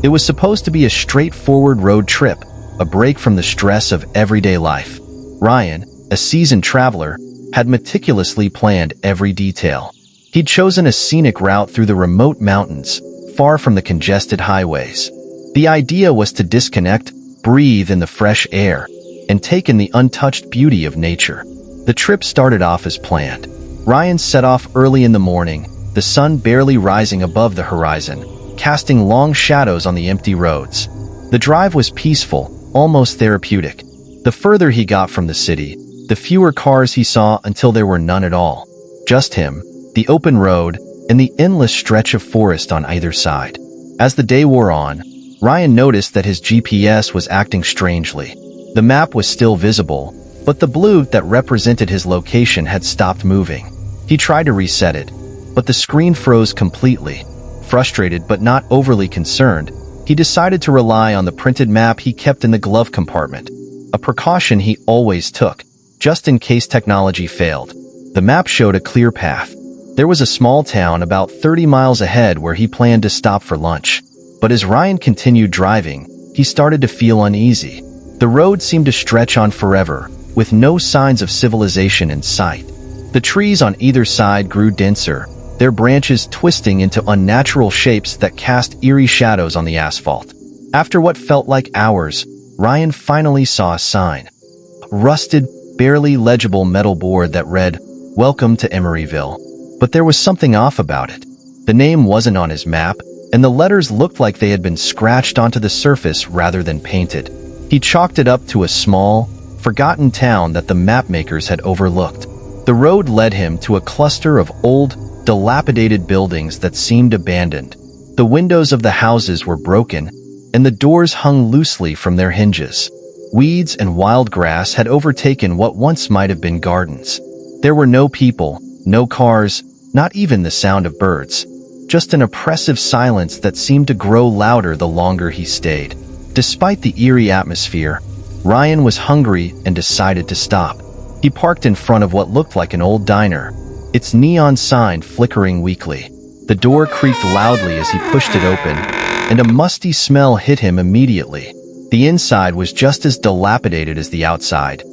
It was supposed to be a straightforward road trip, a break from the stress of everyday life. Ryan, a seasoned traveler, had meticulously planned every detail. He'd chosen a scenic route through the remote mountains, far from the congested highways. The idea was to disconnect, breathe in the fresh air, and take in the untouched beauty of nature. The trip started off as planned. Ryan set off early in the morning, the sun barely rising above the horizon, casting long shadows on the empty roads. The drive was peaceful, almost therapeutic. The further he got from the city, the fewer cars he saw until there were none at all. Just him, the open road, and the endless stretch of forest on either side. As the day wore on, Ryan noticed that his GPS was acting strangely. The map was still visible, but the blue that represented his location had stopped moving. He tried to reset it, but the screen froze completely. Frustrated but not overly concerned, he decided to rely on the printed map he kept in the glove compartment, a precaution he always took, just in case technology failed. The map showed a clear path. There was a small town about 30 miles ahead where he planned to stop for lunch. But as Ryan continued driving, he started to feel uneasy. The road seemed to stretch on forever, with no signs of civilization in sight. The trees on either side grew denser, their branches twisting into unnatural shapes that cast eerie shadows on the asphalt. After what felt like hours, Ryan finally saw a sign. A rusted, barely legible metal board that read, "Welcome to Emeryville." But there was something off about it. The name wasn't on his map, and the letters looked like they had been scratched onto the surface rather than painted. He chalked it up to a small, forgotten town that the mapmakers had overlooked. The road led him to a cluster of old, dilapidated buildings that seemed abandoned. The windows of the houses were broken, and the doors hung loosely from their hinges. Weeds and wild grass had overtaken what once might have been gardens. There were no people, no cars, not even the sound of birds. Just an oppressive silence that seemed to grow louder the longer he stayed. Despite the eerie atmosphere, Ryan was hungry and decided to stop. He parked in front of what looked like an old diner, its neon sign flickering weakly. The door creaked loudly as he pushed it open, and a musty smell hit him immediately. The inside was just as dilapidated as the outside.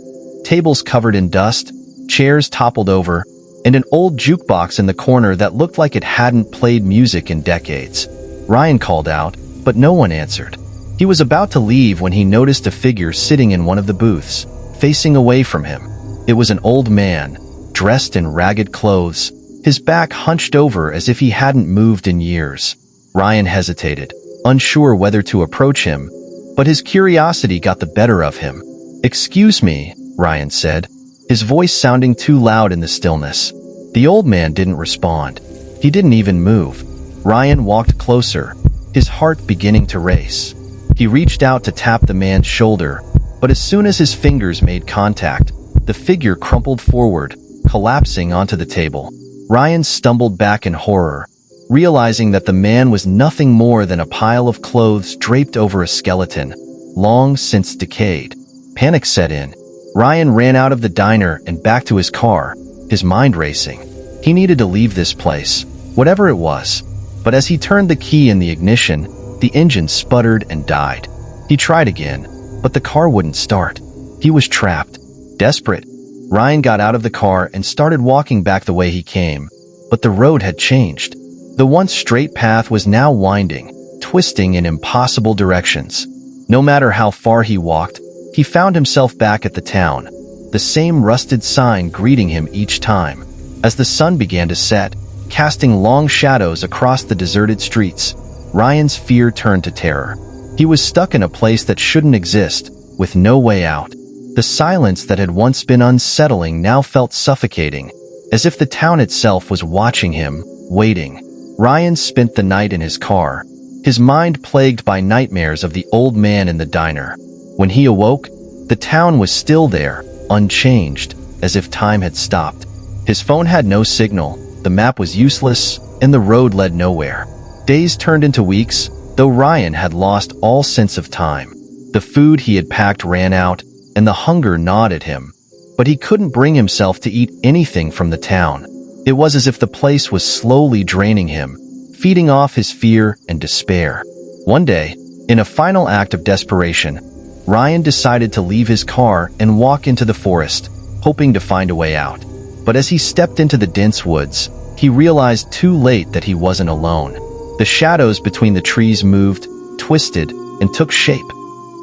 Tables covered in dust, chairs toppled over, and an old jukebox in the corner that looked like it hadn't played music in decades. Ryan called out, but no one answered. He was about to leave when he noticed a figure sitting in one of the booths, facing away from him. It was an old man, dressed in ragged clothes, his back hunched over as if he hadn't moved in years. Ryan hesitated, unsure whether to approach him, but his curiosity got the better of him. "Excuse me," Ryan said, his voice sounding too loud in the stillness. The old man didn't respond. He didn't even move. Ryan walked closer, his heart beginning to race. He reached out to tap the man's shoulder, but as soon as his fingers made contact, the figure crumpled forward, collapsing onto the table. Ryan stumbled back in horror, realizing that the man was nothing more than a pile of clothes draped over a skeleton, long since decayed. Panic set in. Ryan ran out of the diner and back to his car, his mind racing. He needed to leave this place, whatever it was. But as he turned the key in the ignition, the engine sputtered and died. He tried again, but the car wouldn't start. He was trapped. Desperate, Ryan got out of the car and started walking back the way he came. But the road had changed. The once straight path was now winding, twisting in impossible directions. No matter how far he walked, he found himself back at the town, the same rusted sign greeting him each time. As the sun began to set, casting long shadows across the deserted streets, Ryan's fear turned to terror. He was stuck in a place that shouldn't exist, with no way out. The silence that had once been unsettling now felt suffocating, as if the town itself was watching him, waiting. Ryan spent the night in his car, his mind plagued by nightmares of the old man in the diner. When he awoke, the town was still there, unchanged, as if time had stopped. His phone had no signal, the map was useless, and the road led nowhere. Days turned into weeks, though Ryan had lost all sense of time. The food he had packed ran out, and the hunger gnawed at him. But he couldn't bring himself to eat anything from the town. It was as if the place was slowly draining him, feeding off his fear and despair. One day, in a final act of desperation, Ryan decided to leave his car and walk into the forest, hoping to find a way out. But as he stepped into the dense woods, he realized too late that he wasn't alone. The shadows between the trees moved, twisted, and took shape.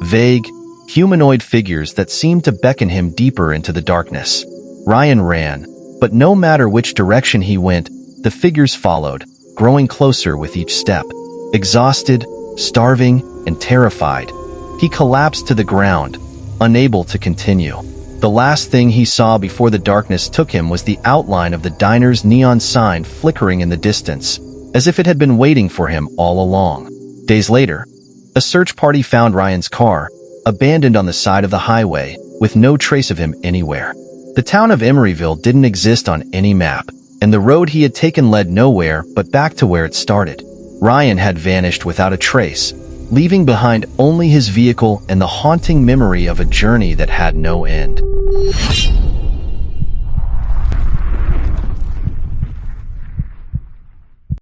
Vague, humanoid figures that seemed to beckon him deeper into the darkness. Ryan ran, but no matter which direction he went, the figures followed, growing closer with each step. Exhausted, starving, and terrified, he collapsed to the ground, unable to continue. The last thing he saw before the darkness took him was the outline of the diner's neon sign flickering in the distance, as if it had been waiting for him all along. Days later, a search party found Ryan's car, abandoned on the side of the highway, with no trace of him anywhere. The town of Emeryville didn't exist on any map, and the road he had taken led nowhere but back to where it started. Ryan had vanished without a trace, leaving behind only his vehicle and the haunting memory of a journey that had no end.